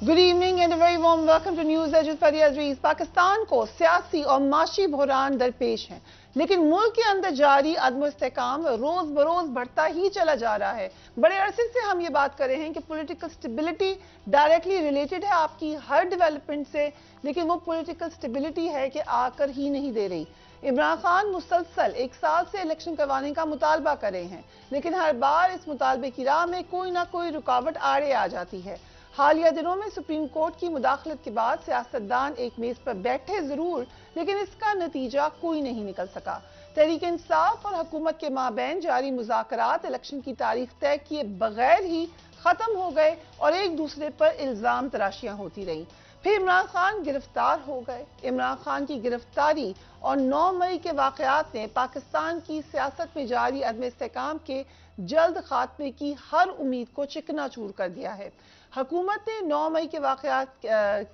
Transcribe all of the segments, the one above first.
Good evening and very warm welcome to news edge with Fariya Aziz. Pakistan को सियासी और माशी बहरान दरपेश है, लेकिन मुल्क के अंदर जारी अदम इस्तेकाम रोज बरोज बढ़ता ही चला जा रहा है। बड़े अरसे से हम ये बात कर रहे हैं कि पॉलिटिकल स्टेबिलिटी डायरेक्टली रिलेटेड है आपकी हर डेवलपमेंट से, लेकिन वो पॉलिटिकल स्टेबिलिटी है कि आकर ही नहीं दे रही। इमरान खान मुसलसल 1 साल से इलेक्शन करवाने का मुतालबा कर रहे हैं, लेकिन हर बार इस मुतालबे की राह में कोई ना कोई रुकावट आड़े आ जाती है। हालिया दिनों में सुप्रीम कोर्ट की मुदाखलत के बाद सियासतदान एक मेज पर बैठे जरूर, लेकिन इसका नतीजा कोई नहीं निकल सका। तहरीक इंसाफ और हुकूमत के माबैन जारी मुज़ाकरात इलेक्शन की तारीख तय किए बगैर ही खत्म हो गए और एक दूसरे पर इल्जाम तराशियां होती रहीं। फिर इमरान खान गिरफ्तार हो गए। इमरान खान की गिरफ्तारी और 9 मई के वाकयात ने पाकिस्तान की सियासत में जारी अदम इस्तेकाम के जल्द खात्मे की हर उम्मीद को चिकनाचूर कर दिया है। हुकूमत ने 9 मई के वाकयात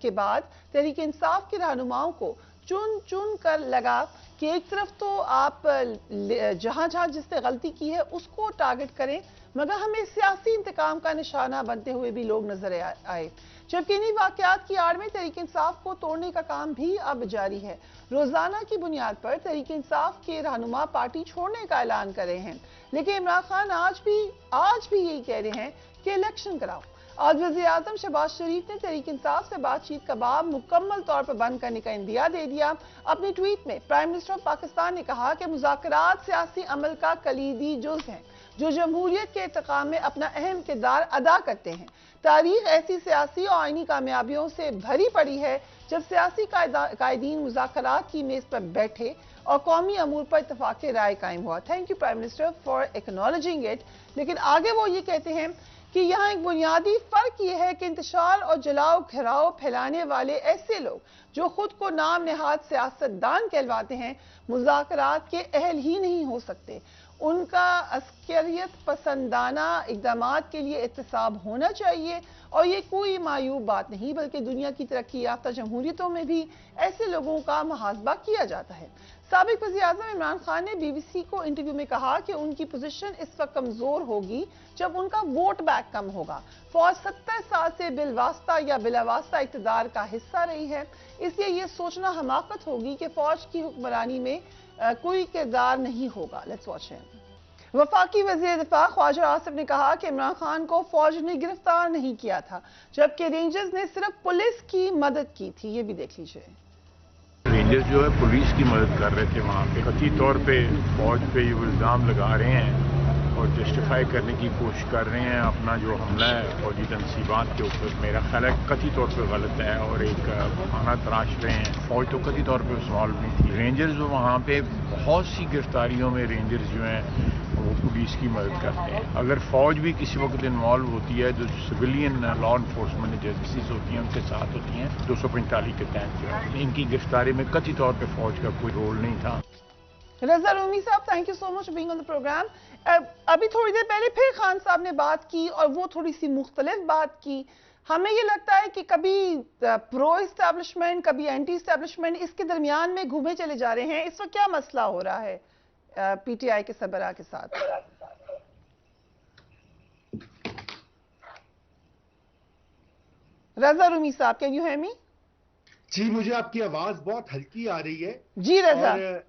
के बाद तहरीक इंसाफ के रहनुमाओं को चुन चुन कर लगा कि एक तरफ तो आप जहां जहां जिसने गलती की है उसको टारगेट करें, मगर हमें सियासी इंतकाम का निशाना बनते हुए भी लोग नजर आए। जबकि इन्हीं वाकयात की आड़ में तहरीक इंसाफ को तोड़ने का काम भी अब जारी है। रोजाना की बुनियाद पर तहरीक इंसाफ के रहनुमा पार्टी छोड़ने का ऐलान कर रहे हैं, लेकिन इमरान खान आज भी यही कह रहे हैं कि इलेक्शन कराओ। आज वज़ीर आज़म शहबाज शरीफ ने तहरीक इंसाफ से बातचीत का बाब मुकम्मल तौर पर बंद करने का इंदिया दे दिया। अपने ट्वीट में प्राइम मिनिस्टर ऑफ पाकिस्तान ने कहा कि मुज़ाकरात सियासी अमल का कलीदी जुज़ हैं जो जमहूरियत के इर्तिकाम में अपना अहम किरदार अदा करते हैं। तारीख ऐसी सियासी और आईनी कामयाबियों से भरी पड़ी है जब सियासी कायदीन मुज़ाकरात की मेज पर बैठे और कौमी अमूर पर इत्तफाक़ राय कायम हुआ। Thank you prime minister for acknowledging it. लेकिन आगे वो ये कहते हैं कि यहाँ एक बुनियादी फर्क ये है कि इंतशार और जलाओ घिराव फैलाने वाले ऐसे लोग जो खुद को नाम नेहाद सियासतदान कहलवाते हैं मुज़ाकरात के अहल ही नहीं हो सकते। उनका अस्करियत पसंदाना इक़दामात के लिए एहतसाब होना चाहिए और ये कोई मायूब बात नहीं, बल्कि दुनिया की तरक्की याफ्ता जमहूरियतों में भी ऐसे लोगों का मुहासबा किया जाता है। साबिक वज़ीर आज़म इमरान खान ने BBC को इंटरव्यू में कहा कि उनकी पोजीशन इस वक्त कमजोर होगी जब उनका वोट बैंक कम होगा। फौज 70 साल से बिलवास्ता या बिलावास्ता इक़्तिदार का हिस्सा रही है, इसलिए ये सोचना हमाकत होगी कि फौज की हुक्मरानी में कोई किरदार नहीं होगा। Let's watch him. वफाकी वज़ीर दिफा ख्वाजा आसिफ ने कहा कि इमरान खान को फौज ने गिरफ्तार नहीं किया था, जबकि रेंजर्स ने सिर्फ पुलिस की मदद की थी। ये भी देख लीजिए। रेंजर्स जो है पुलिस की मदद कर रहे थे वहाँ पे, कथित तौर पे फौज पे ये इल्ज़ाम लगा रहे हैं और जस्टिफाई करने की कोशिश कर रहे हैं अपना जो हमला है फौजी तनसीबात के ऊपर। मेरा ख्याल है कथित तौर पे गलत है और एक बहाना तराश रहे हैं। फौज तो कथित तौर पे सॉल्व नहीं थी। रेंजर्स जो वहाँ पे बहुत सी गिरफ्तारियों में रेंजर्स जो हैं वो पुलिस की मदद करते हैं। अगर फौज भी किसी वक्त इन्वॉल्व होती है जो सिविलियन लॉ इन्फोर्समेंट एजेंसीज होती हैं उनके साथ होती हैं 245 के तहत जो है, इनकी गिरफ्तारी में कथित तौर पे फौज का कोई रोल नहीं था। रज़ा रूमी साहब, thank you so much for being on the programme. अभी थोड़ी देर पहले फिर खान साहब ने बात की और वो थोड़ी सी मुख्तलिफ बात की। हमें ये लगता है कि कभी प्रो इस्टेब्लिशमेंट कभी एंटी इस्टेब्लिशमेंट इसके दरमियान में घूमे चले जा रहे हैं। इस वक्त क्या मसला हो रहा है PTI के सरबराह के साथ? रज़ा रूमी साहब, कैन यू हियर मी? जी, मुझे आपकी आवाज बहुत हल्की आ रही है। जी रज़ा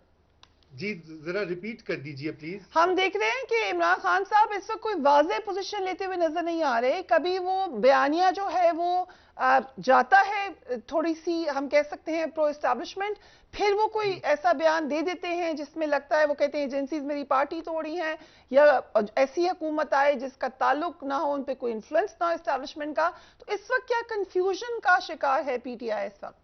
जी, जरा रिपीट कर दीजिए प्लीज। हम देख रहे हैं कि इमरान खान साहब इस वक्त कोई वाज़ेह पोजीशन लेते हुए नजर नहीं आ रहे। कभी वो बयानिया जो है वो जाता है थोड़ी सी, हम कह सकते हैं प्रो एस्टैब्लिशमेंट, फिर वो कोई ऐसा बयान दे देते हैं जिसमें लगता है वो कहते हैं एजेंसीज मेरी पार्टी तोड़ी हैं, या ऐसी हुकूमत आए जिसका ताल्लुक ना हो, उन पर कोई इन्फ्लुएंस ना हो एस्टैब्लिशमेंट का। तो इस वक्त क्या कंफ्यूजन का शिकार है PTI इस वक्त?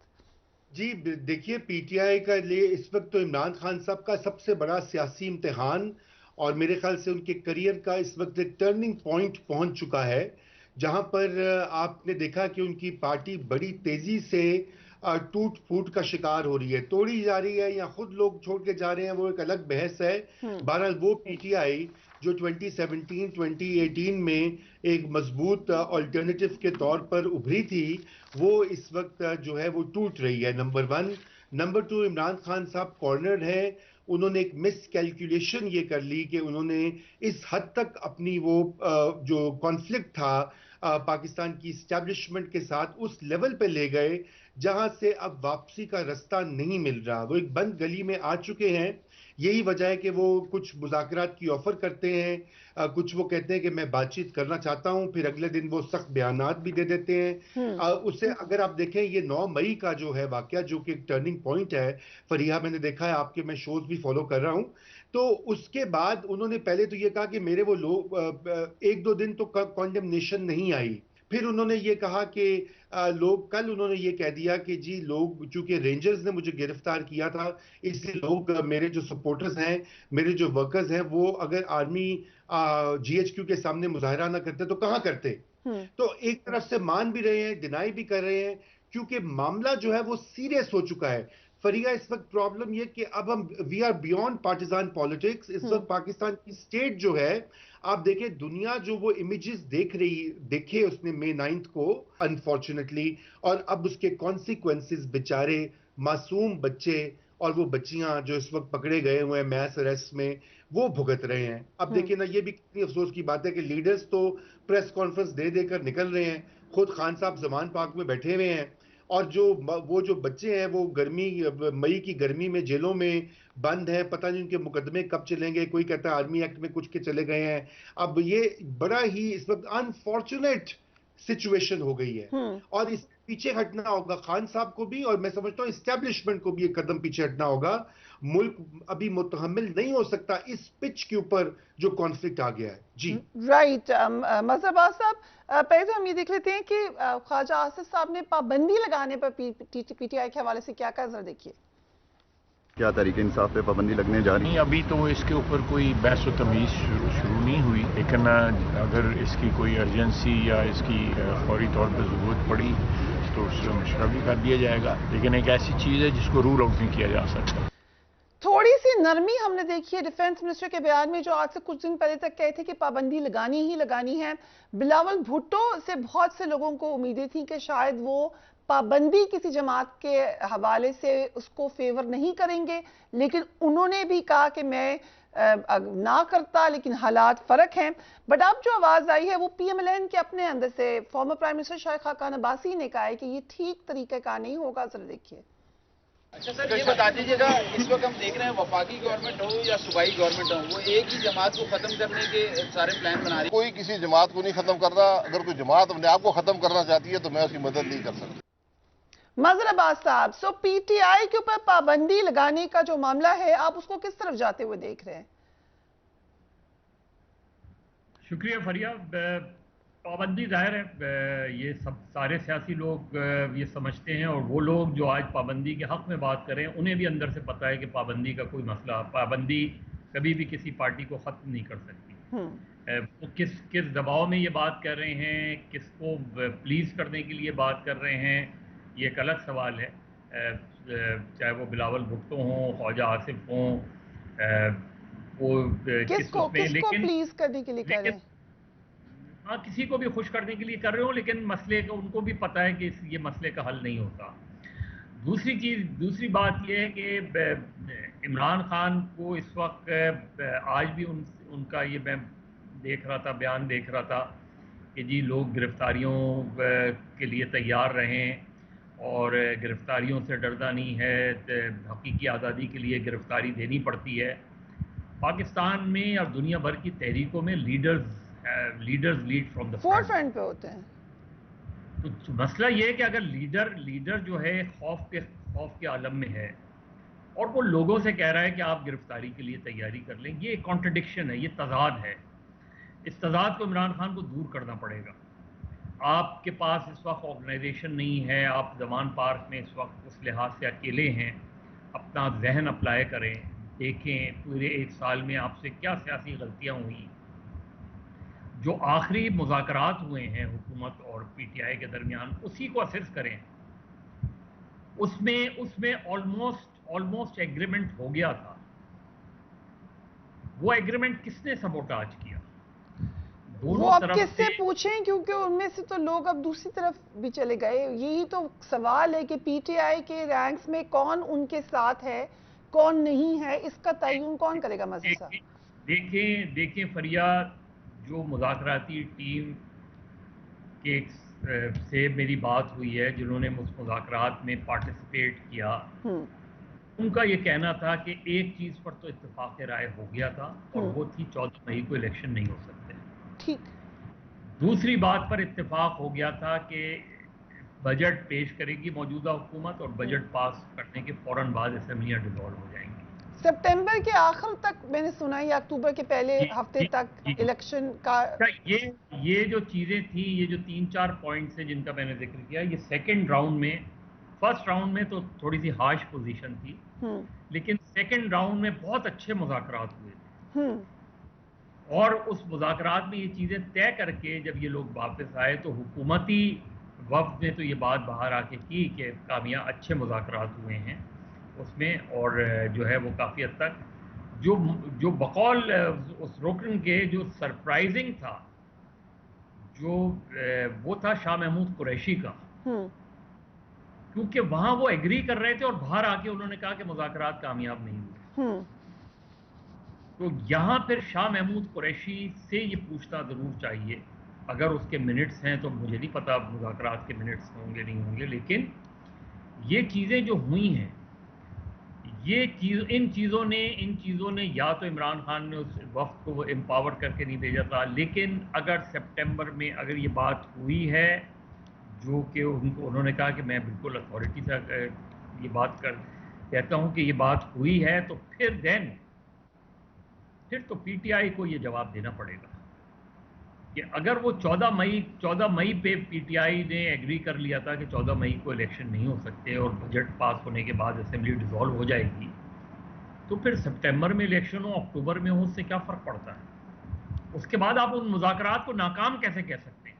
जी देखिए, PTI का लिए इस वक्त तो इमरान खान साहब का सबसे बड़ा सियासी इम्तिहान और मेरे ख्याल से उनके करियर का इस वक्त एक टर्निंग पॉइंट पहुंच चुका है, जहां पर आपने देखा कि उनकी पार्टी बड़ी तेजी से टूट फूट का शिकार हो रही है, तोड़ी जा रही है या खुद लोग छोड़ के जा रहे हैं, वो एक अलग बहस है। बहरहाल वो PTI जो 2017-2018 में एक मजबूत अल्टरनेटिव के तौर पर उभरी थी, वो इस वक्त जो है वो टूट रही है। नंबर 1। नंबर 2, इमरान खान साहब कॉर्नर्ड है। उन्होंने एक मिस कैलकुलेशन ये कर ली कि उन्होंने इस हद तक अपनी वो जो कॉन्फ्लिक्ट था पाकिस्तान की इस्टेब्लिशमेंट के साथ उस लेवल पे ले गए जहां से अब वापसी का रास्ता नहीं मिल रहा। वो एक बंद गली में आ चुके हैं। यही वजह है कि वो कुछ मुज़ाकरात की ऑफर करते हैं, कुछ वो कहते हैं कि मैं बातचीत करना चाहता हूं, फिर अगले दिन वो सख्त बयानात भी दे देते हैं। उससे अगर आप देखें ये 9 मई का जो है वाकया, जो कि एक टर्निंग पॉइंट है, फरीहा मैंने देखा है, आपके मैं शोज भी फॉलो कर रहा हूं, तो उसके बाद उन्होंने पहले तो ये कहा कि मेरे वो लोग 1-2 दिन तो कॉन्डेमनेशन नहीं आई। फिर उन्होंने ये कहा कि लोग, कल उन्होंने ये कह दिया कि जी लोग, चूंकि रेंजर्स ने मुझे गिरफ्तार किया था, इसलिए लोग, मेरे जो सपोर्टर्स हैं, मेरे जो वर्कर्स हैं, वो अगर आर्मी जीएचक्यू के सामने मुजाहरा ना करते तो कहां करते। तो एक तरफ से मान भी रहे हैं, डिनाई भी कर रहे हैं, क्योंकि मामला जो है वो सीरियस हो चुका है। फरिया, इस वक्त प्रॉब्लम ये कि अब हम we are beyond partisan politics. इस वक्त पाकिस्तान की स्टेट जो है, आप देखें दुनिया जो वो इमेजेस देखे उसने मई 9 को अनफॉर्चुनेटली, और अब उसके कॉन्सिक्वेंसेस बेचारे मासूम बच्चे और वो बच्चियां जो इस वक्त पकड़े गए हुए हैं मैस अरेस्ट में, वो भुगत रहे हैं। अब देखिए ना, ये भी कितनी अफसोस की बात है कि लीडर्स तो प्रेस कॉन्फ्रेंस दे देकर निकल रहे हैं, खुद खान साहब जमान पार्क में बैठे हुए हैं, और वो जो बच्चे हैं वो मई की गर्मी में जेलों में बंद हैं, पता नहीं उनके मुकदमे कब चलेंगे। कोई कहता है आर्मी एक्ट में कुछ के चले गए हैं। अब ये बड़ा ही इस वक्त अनफॉर्चुनेट सिचुएशन हो गई है, और इस पीछे हटना होगा खान साहब को भी, और मैं समझता हूं इस्टेब्लिशमेंट को भी एक कदम पीछे हटना होगा। मुल्क अभी मुतहम्मिल नहीं हो सकता इस पिच के ऊपर जो कॉन्फ्लिक्ट आ गया है। जी राइट। मजहबाज साहब, पहले तो हम ये देख लेते हैं कि ख्वाजा आसिफ साहब ने पाबंदी लगाने पर पीटीआई के हवाले से क्या कहा, जरा देखिए। क्या तरीके इंसाफ पे पाबंदी लगने जा रही है? अभी तो इसके ऊपर कोई बहस व तमीज़ शुरू नहीं हुई, लेकिन अगर इसकी कोई अर्जेंसी या इसकी फौरी तौर पर ज़रूरत पड़ी तो उससे मशवरा भी कर दिया जाएगा, लेकिन एक ऐसी चीज़ है जिसको रूल आउट नहीं किया जा सकता। थोड़ी सी नरमी हमने देखी है डिफेंस मिनिस्टर के बयान में, जो आज से कुछ दिन पहले तक कहे थे कि पाबंदी लगानी ही लगानी है। बिलावल भुट्टो से बहुत से लोगों को उम्मीदें थी कि शायद वो पाबंदी किसी जमात के हवाले से उसको फेवर नहीं करेंगे, लेकिन उन्होंने भी कहा कि मैं ना करता, लेकिन हालात फर्क हैं। बट अब जो आवाज आई है वो पीएमएलएन के अपने अंदर से फॉर्मर प्राइम मिनिस्टर शायद खाकान अब्बासी ने कहा है कि ये ठीक तरीके का नहीं होगा। जरा देखिए। अच्छा सर, ये बता दीजिएगा, इस वक्त हम देख रहे हैं वफाकी गवर्नमेंट हो या सूबाई गवर्नमेंट हो, वो एक ही जमात को खत्म करने के सारे प्लान बना रही है। कोई किसी जमात को नहीं खत्म कर रहा। अगर कोई जमात अपने आप को खत्म करना चाहती है तो मैं उसकी मदद नहीं कर सकता। मजहर अब्बास साहब, सो पीटीआई के ऊपर पाबंदी लगाने का जो मामला है, आप उसको किस तरफ जाते हुए देख रहे हैं? शुक्रिया फरिया। पाबंदी जाहिर है ये सब सारे सियासी लोग ये समझते हैं, और वो लोग जो आज पाबंदी के हक में बात करें उन्हें भी अंदर से पता है कि पाबंदी का कोई मसला, पाबंदी कभी भी किसी पार्टी को ख़त्म नहीं कर सकती। वो किस दबाव में ये बात कर रहे हैं, किसको प्लीज़ करने के लिए बात कर रहे हैं, ये एक अलग सवाल है। चाहे वो बिलावल भुट्टो हों, ख्वाजा आसिफ हों, वो किसको प्लीज़ करने के लिए कर रहे हैं? हाँ, किसी को भी खुश करने के लिए कर रहे हो, लेकिन मसले का उनको भी पता है कि ये मसले का हल नहीं होता। दूसरी बात यह है कि इमरान खान को इस वक्त आज भी उनका ये मैं देख रहा था, बयान देख रहा था कि जी लोग गिरफ्तारियों के लिए तैयार रहें और गिरफ्तारियों से डरना नहीं है, हकीकी आज़ादी के लिए गिरफ्तारी देनी पड़ती है। पाकिस्तान में और दुनिया भर की तहरीकों में leaders lead from the forefront पे होते हैं। तो मसला ये है कि अगर लीडर जो है खौफ के आलम में है और वो लोगों से कह रहा है कि आप गिरफ्तारी के लिए तैयारी कर लें, ये एक कॉन्ट्रडिक्शन है, ये तजाद है। इस तजाद को इमरान खान को दूर करना पड़ेगा। आपके पास इस वक्त ऑर्गेनाइजेशन नहीं है, आप जमान पार्क में इस वक्त उस लिहाज से अकेले हैं। अपना जहन अप्लाई करें, देखें पूरे 1 साल में आपसे क्या सियासी गलतियाँ हुई। जो आखिरी मुज़ाकरात हुए हैं हुकूमत और पीटीआई के दरमियान, उसी को असेस करें। उसमें ऑलमोस्ट एग्रीमेंट हो गया था। वो एग्रीमेंट किसने सबोटाज किया? वो अब किससे पूछें, क्योंकि उनमें से तो लोग अब दूसरी तरफ भी चले गए। यही तो सवाल है कि पीटीआई के रैंक्स में कौन उनके साथ है, कौन नहीं है, इसका तयन कौन करेगा? मज़हर साहब देखें फरिया, जो मुज़ाकराती टीम के से मेरी बात हुई है, जिन्होंने उस मुज़ाकरात में पार्टिसिपेट किया, उनका ये कहना था कि एक चीज़ पर तो इत्तेफाक राय हो गया था और वो थी 14 मई को इलेक्शन नहीं हो सकते। ठीक। दूसरी बात पर इत्तेफाक हो गया था कि बजट पेश करेगी मौजूदा हुकूमत और बजट पास करने के फौरन बाद असेंबलियां डिसॉल्व हो जाएंगी। सितंबर के आखिर तक मैंने सुना या अक्टूबर के पहले हफ्ते तक इलेक्शन का। ये जो चीजें थी, ये जो 3-4 पॉइंट्स हैं जिनका मैंने जिक्र किया, ये सेकंड राउंड में, फर्स्ट राउंड में तो थोड़ी सी हार्श पोजीशन थी, लेकिन सेकंड राउंड में बहुत अच्छे मुज़ाकरात हुए थे और उस मुज़ाकरात में ये चीजें तय करके जब ये लोग वापस आए तो हुकूमती वफ्द ने तो ये बात बाहर आके की कि कामयाब अच्छे मुज़ाकरात हुए हैं उसमें, और जो है वो काफ़ी हद तक जो बकौल उस रुकन के जो सरप्राइजिंग था, जो वो था शाह महमूद कुरैशी का, क्योंकि वहां वो एग्री कर रहे थे और बाहर आके उन्होंने कहा कि मुज़ाकरात कामयाब नहीं हुए। तो यहाँ फिर शाह महमूद कुरैशी से ये पूछना ज़रूर चाहिए, अगर उसके मिनट्स हैं तो मुझे नहीं पता मुज़ाकरात के मिनट्स होंगे नहीं होंगे, लेकिन ये चीज़ें जो हुई हैं, इन चीज़ों ने या तो इमरान खान ने उस वक्त को एम्पावर करके नहीं भेजा था, लेकिन अगर सितंबर में अगर ये बात हुई है जो कि उन्होंने कहा कि मैं बिल्कुल अथॉरिटी से ये बात कहता हूँ कि ये बात हुई है, तो फिर तो पीटीआई को ये जवाब देना पड़ेगा कि अगर वो 14 मई पे पीटीआई ने एग्री कर लिया था कि 14 मई को इलेक्शन नहीं हो सकते और बजट पास होने के बाद असेंबली डिसॉल्व हो जाएगी, तो फिर सितंबर में इलेक्शन हो, अक्टूबर में हो, उससे क्या फ़र्क पड़ता है? उसके बाद आप उन मुज़ाकरात को नाकाम कैसे कह सकते हैं?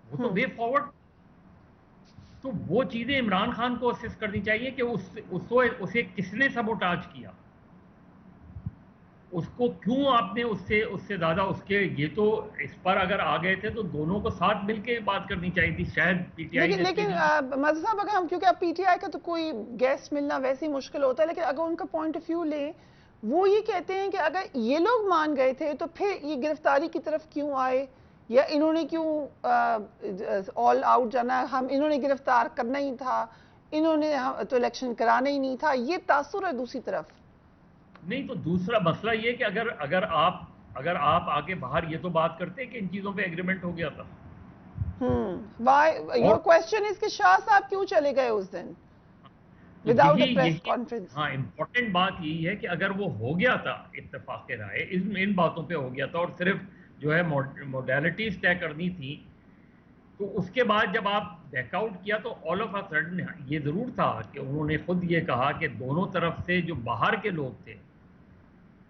वो तो वे फॉरवर्ड। तो वो चीज़ें इमरान खान को असेस करनी चाहिए कि उसे किसने सबोटाज किया, उसको क्यों आपने उससे ज़्यादा उसके, ये तो इस पर अगर आ गए थे तो दोनों को साथ मिलके बात करनी चाहिए थी शायद पीटीआई। लेकिन मज़हर साहब, अगर हम, क्योंकि अब पीटीआई का तो कोई गेस्ट मिलना वैसे ही मुश्किल होता है, लेकिन अगर उनका पॉइंट ऑफ व्यू ले, वो ये कहते हैं कि अगर ये लोग मान गए थे तो फिर ये गिरफ्तारी की तरफ क्यों आए, या इन्होंने क्यों ऑल आउट जाना, इन्होंने गिरफ्तार करना ही था, इन्होंने तो इलेक्शन कराना ही नहीं था, ये तासुर है दूसरी तरफ। नहीं, तो दूसरा मसला ये कि अगर आप आगे बाहर ये तो बात करते कि इन चीजों पे एग्रीमेंट हो गया था। योर क्वेश्चन इज कि शाह साहब क्यों चले गए उस दिन विदाउट अ प्रेस कॉन्फ्रेंस? हाँ, इंपॉर्टेंट बात यही है कि अगर वो हो गया था इत्तेफाक राय, इन बातों पे हो गया था और सिर्फ जो है मोडालिटीज तय करनी थी, तो उसके बाद जब आप बैकआउट किया तो ऑल ऑफ अ सडन ये जरूर था कि उन्होंने खुद ये कहा कि दोनों तरफ से जो बाहर के लोग थे,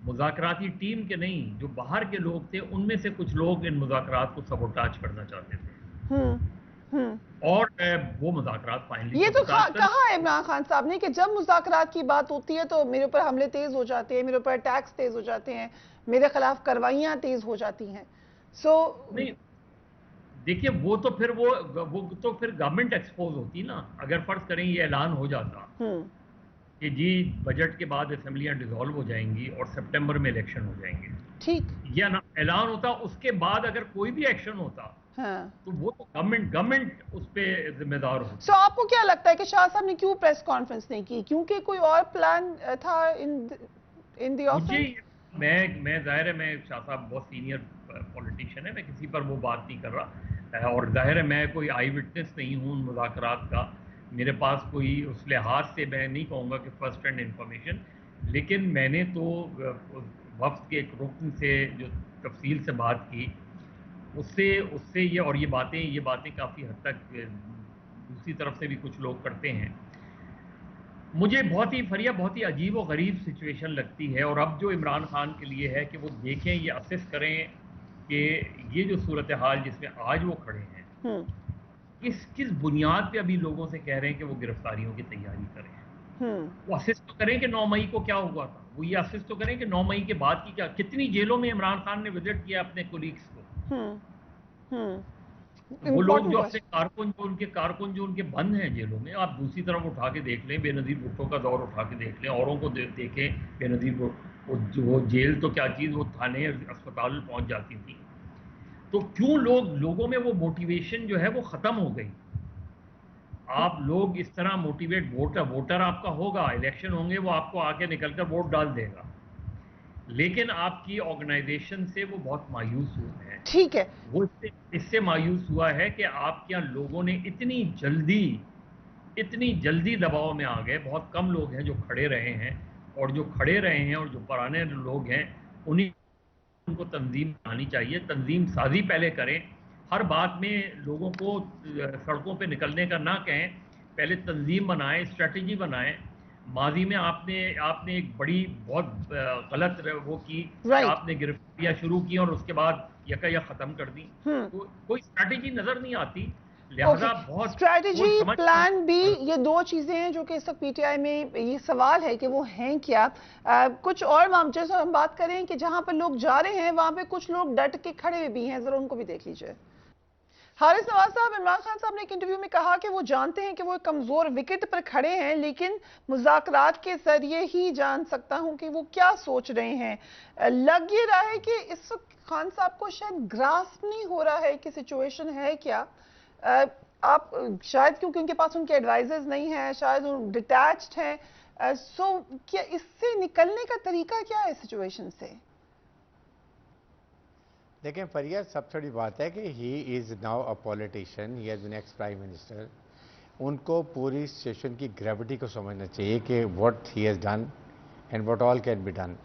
मुज़ाकराती टीम के नहीं, जो बाहर के लोग थे, उनमें से कुछ लोग इन मुज़ाकरात को सबोटाज करना चाहते थे। और वो मुज़ाकरात फाइनली ये तो कहा है इमरान खान साहब ने कि जब मुज़ाकरात की बात होती है तो मेरे ऊपर हमले तेज हो जाते हैं, मेरे ऊपर अटैक्स तेज हो जाते हैं, मेरे खिलाफ कार्रवाइयां तेज हो जाती हैं। नहीं, देखिए वो तो फिर गवर्नमेंट एक्सपोज होती ना। अगर फर्ज करें ये ऐलान हो जाता कि जी बजट के बाद असेंबलियां डिसॉल्व हो जाएंगी और सितंबर में इलेक्शन हो जाएंगे, ठीक, या ना ऐलान होता, उसके बाद अगर कोई भी एक्शन होता, तो वो तो गवर्नमेंट उस पे जिम्मेदार होती। आपको क्या लगता है कि शाह साहब ने क्यों प्रेस कॉन्फ्रेंस नहीं की? क्योंकि कोई और प्लान था इन द ऑफिस? मैं जाहिर है, मैं शाह साहब बहुत सीनियर पॉलिटिशियन है, मैं किसी पर वो बात नहीं कर रहा, और जाहिर है मैं कोई आई विटनेस नहीं हूँ मुज़ाकरात का, मेरे पास कोई उस लिहाज से मैं नहीं कहूँगा कि फर्स्ट हैंड इंफॉर्मेशन, लेकिन मैंने तो वफ्द के एक रुकन से जो तफसील से बात की, उससे ये बातें काफ़ी हद तक दूसरी तरफ से भी कुछ लोग करते हैं। मुझे बहुत ही अजीब और गरीब सिचुएशन लगती है, और अब जो इमरान खान के लिए है कि वो देखें, ये असेस करें कि ये जो सूरत हाल जिसमें आज वो खड़े हैं, किस बुनियाद पे अभी लोगों से कह रहे हैं कि वो गिरफ्तारियों की तैयारी करें। वो असेस तो करें कि 9 मई को क्या हुआ था, वो ये असेस तो करें कि 9 मई के बाद की कितनी जेलों में इमरान खान ने विजिट किया अपने कोलीग्स को। वो लोग जो अपने कारकुन जो उनके बंद हैं जेलों में, आप दूसरी तरफ उठा के देख लें, बेनज़ीर भुट्टो का दौर उठा के देख लें, औरों को देखें, बेनज़ीर वो जेल तो क्या चीज़, वो थाने अस्पताल पहुंच जाती थी। तो क्यों लोगों में वो मोटिवेशन जो है वो खत्म हो गई। आप लोग इस तरह मोटिवेट, वोटर आपका होगा, इलेक्शन होंगे, वो आपको आके निकलकर वोट डाल देगा, लेकिन आपकी ऑर्गेनाइजेशन से वो बहुत मायूस हुए हैं। ठीक है, वो इससे मायूस हुआ है कि आपके यहाँ लोगों ने इतनी जल्दी दबाव में आ गए। बहुत कम लोग हैं जो खड़े रहे हैं, और जो खड़े रहे हैं और जो पुराने लोग हैं उन्हीं उनको तंजीम बनानी चाहिए। तंजीम साजी पहले करें, हर बात में लोगों को सड़कों पे निकलने का ना कहें, पहले तंजीम बनाएं, स्ट्रेटजी बनाएं। माजी में आपने एक बड़ी बहुत गलत वो की कि राइट। आपने गिरफ्तारियां शुरू की और उसके बाद यकायक खत्म कर दी। तो कोई स्ट्रेटजी नजर नहीं आती, लिहाजा बहुत स्ट्रैटेजी, समझ प्लान बी, ये दो चीजें हैं जो कि इस वक्त पीटीआई में ये सवाल है कि वो हैं क्या। कुछ और मामले से हम बात करें कि जहां पर लोग जा रहे हैं वहां पे कुछ लोग डट के खड़े भी हैं, जरा उनको भी देख लीजिए। हारिस नवाज साहब, इमरान खान साहब ने एक इंटरव्यू में कहा कि वो जानते हैं कि वो एक कमजोर विकेट पर खड़े हैं, लेकिन मुज़ाकरात के जरिए ही जान सकता हूं कि वो क्या सोच रहे हैं। लग ये रहा है कि इस वक्त खान साहब को शायद ग्रास्प नहीं हो रहा है कि सिचुएशन है क्या। आप शायद क्योंकि उनके पास उनके एडवाइजर्स नहीं हैं, शायद वो डिटैच्ड हैं। सो क्या इससे निकलने का तरीका क्या है सिचुएशन से? देखें फरिया, सबसे बड़ी बात है कि he is now a politician, he has been ex prime minister. उनको पूरी सिचुएशन की ग्रेविटी को समझना चाहिए कि what he has done and what all can be done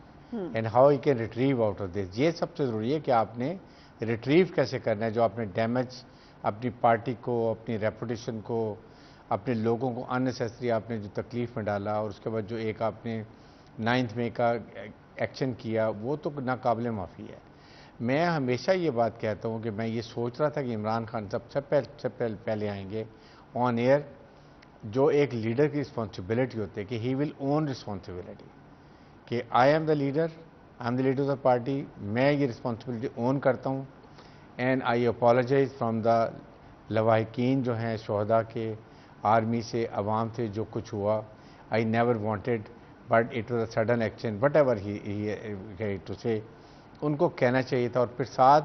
and how he can retrieve out of this. ये सबसे ज़रूरी है कि आपने रिट्रीव कैसे करना है जो आपने डैमेज अपनी पार्टी को, अपनी रेपुटेशन को, अपने लोगों को अननेसेसरी आपने जो तकलीफ में डाला, और उसके बाद जो एक आपने 9 मई का एक्शन किया, वो तो नाकाबिले माफ़ी है। मैं हमेशा ये बात कहता हूँ कि मैं ये सोच रहा था कि इमरान खान सबसे पहले आएंगे ऑन एयर। जो एक लीडर की रिस्पॉन्सिबिलिटी होती है कि ही विल ओन रिस्पॉन्सिबिलिटी, कि I am the leader of the party, मैं ये रिस्पॉन्सिबिलिटी ओन करता हूँ and I apologise from the लवाहिकीन जो हैं शहदा के, आर्मी से, अवाम से जो कुछ हुआ। I never wanted but it was a sudden action, whatever he to say, उनको कहना चाहिए था। और फिर साथ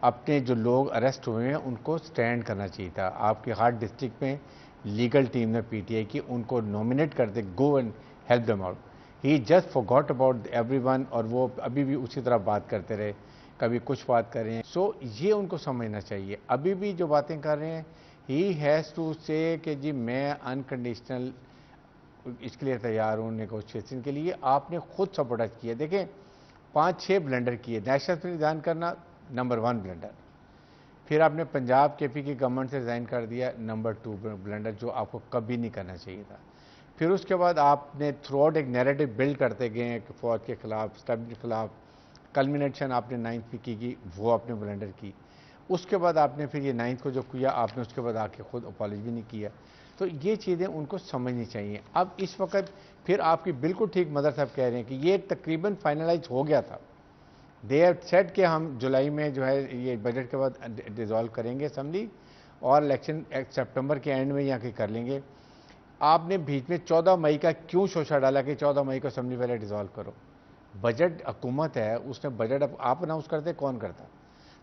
अपने जो लोग अरेस्ट हुए हैं उनको स्टैंड करना चाहिए था। आपके हर डिस्ट्रिक्ट में लीगल टीम ने पीटीआई की उनको नॉमिनेट कर दे, go and help them out. He just forgot about everyone, और वो अभी भी उसी तरह बात करते रहे, कभी कुछ बात कर रहे हैं। सो ये उनको समझना चाहिए। अभी भी जो बातें कर रहे हैं, ही हैज़ टू से कि जी मैं अनकंडीशनल इसके लिए तैयार हूँ नेगोशिएशन के लिए। आपने खुद सपोर्ट किया। देखें 5-6 ब्लंडर किए। नेशनल से रिजाइन करना नंबर 1 ब्लंडर, फिर आपने पंजाब केपी की गवर्नमेंट से रिजाइन कर दिया, नंबर 2 ब्लंडर, जो आपको कभी नहीं करना चाहिए था। फिर उसके बाद आपने थ्रू आउट एक नैरेटिव बिल्ड करते गए कि फौज के खिलाफ, स्टैब्लिश के खिलाफ। कल्मिनेशन आपने 9th पे की, वो आपने ब्लंडर की। उसके बाद आपने फिर ये 9th को जो किया आपने, उसके बाद आके खुद अपॉलॉजी भी नहीं किया। तो ये चीज़ें उनको समझनी चाहिए। अब इस वक्त फिर आपकी बिल्कुल ठीक मदर साहब कह रहे हैं कि ये तकरीबन फाइनलाइज हो गया था। दे हैव सेड कि हम जुलाई में जो है ये बजट के बाद डिज़ोल्व करेंगे असेंबली, और इलेक्शन सितंबर के एंड में यहाँ के कर लेंगे। आपने बीच में 14 मई का क्यों शोशा डाला कि 14 मई को असेंबली पहले डिज़ोल्व करो? बजट हुकूमत है, उसने बजट आप अनाउंस करते, कौन करता?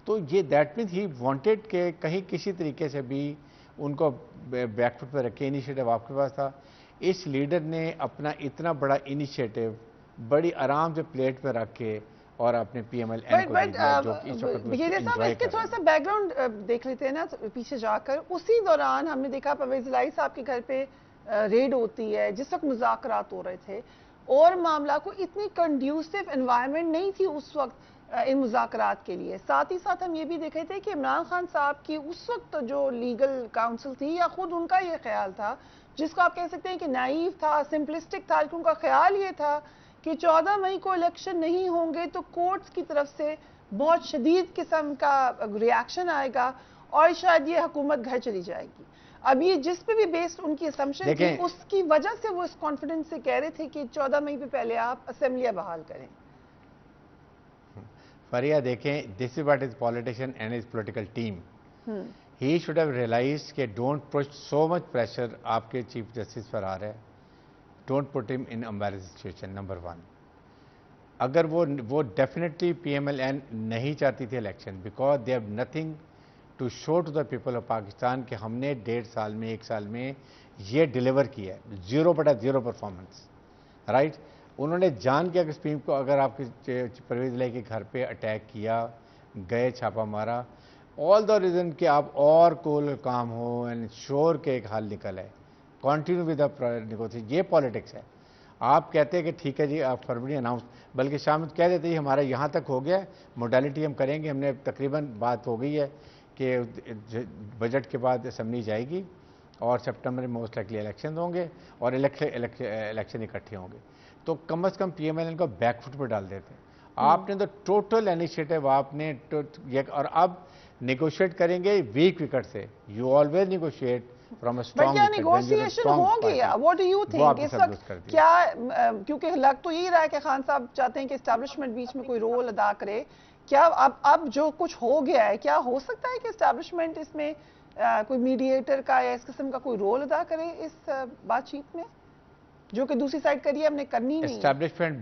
तो ये दैट मीन्स ही वांटेड के कहीं किसी तरीके से भी उनको बैकफुट पर रखे। इनिशिएटिव आपके पास था। इस लीडर ने अपना इतना बड़ा इनिशिएटिव बड़ी आराम से प्लेट पर रख के और अपने पीएमएल-एन को दे दिया, जो इस वक्त इसके थोड़ा सा बैकग्राउंड देख लेते हैं ना पीछे जाकर। उसी दौरान हमने देखा परवेज इलाही साहब के घर पे रेड होती है जिस वक्त मुज़ाकरात हो रहे थे, और मामला को इतनी कंड्यूसिव एनवायरनमेंट नहीं थी उस वक्त इन मुज़ाकरात के लिए। साथ ही साथ हम ये भी देखे थे कि इमरान खान साहब की उस वक्त जो लीगल काउंसिल थी, या खुद उनका ये ख्याल था, जिसको आप कह सकते हैं कि नाइव था, सिंपलिस्टिक था, कि उनका ख्याल ये था कि 14 मई को इलेक्शन नहीं होंगे तो कोर्ट्स की तरफ से बहुत शदीद किस्म का रिएक्शन आएगा और शायद ये हुकूमत घर चली जाएगी। अब ये जिस पे भी बेस्ड उनकी असम्पशन थी, उसकी वजह से वो इस कॉन्फिडेंस से कह रहे थे कि 14 मई पे पहले आप असेंबलियां बहाल करें। फरिया देखें, this is what is politician and is political team. He should have realised कि don't put so much pressure आपके चीफ जस्टिस पर आ रहा है। Don't put him in embarrassing situation, number 1। अगर वो डेफिनेटली PMLN नहीं चाहती थी election, because they have nothing to show to the people of Pakistan कि हमने 1.5 साल में 1 साल में ये डिलीवर किया है, 0/0 परफॉर्मेंस, राइट। उन्होंने जान के अगर स्पीम को, अगर आपके परवेज लाई के घर पे अटैक किया, गए छापा मारा, ऑल द रीज़न कि आप और कोई काम हो एंड श्योर के एक हल निकल है, कंटिन्यू विद द नेगोशिएशन, ये पॉलिटिक्स है। आप कहते हैं कि ठीक है जी आप फरवरी अनाउंस, बल्कि शाम कह देते हैं हमारा यहाँ तक हो गया, मोडालिटी हम करेंगे, हमने तकरीबन बात हो गई है कि बजट के बाद असेंबली जाएगी और सितंबर में मोस्ट लाइकली इलेक्शन होंगे और इलेक्शन इकट्ठे होंगे, तो कम से कम PMLN को बैकफुट पर डाल देते। आपने तो टोटल इनिशिएटिव आपने और अब नेगोशिएट करेंगे वीक विकेट से। You always negotiate from a strong wicket. Negotiation हो गया, व्हाट डू यू थिंक इस वक्त क्या, क्योंकि लग तो यही रहा है कि खान साहब चाहते हैं कि एस्टैब्लिशमेंट बीच में कोई रोल अदा करे, क्या अब जो कुछ हो गया है, क्या हो सकता है कि एस्टैब्लिशमेंट इसमें कोई मीडिएटर का या इस किस्म का कोई रोल अदा करे इस बातचीत में, जो कि दूसरी साइड करिए हमने करनी नहीं? एस्टैब्लिशमेंट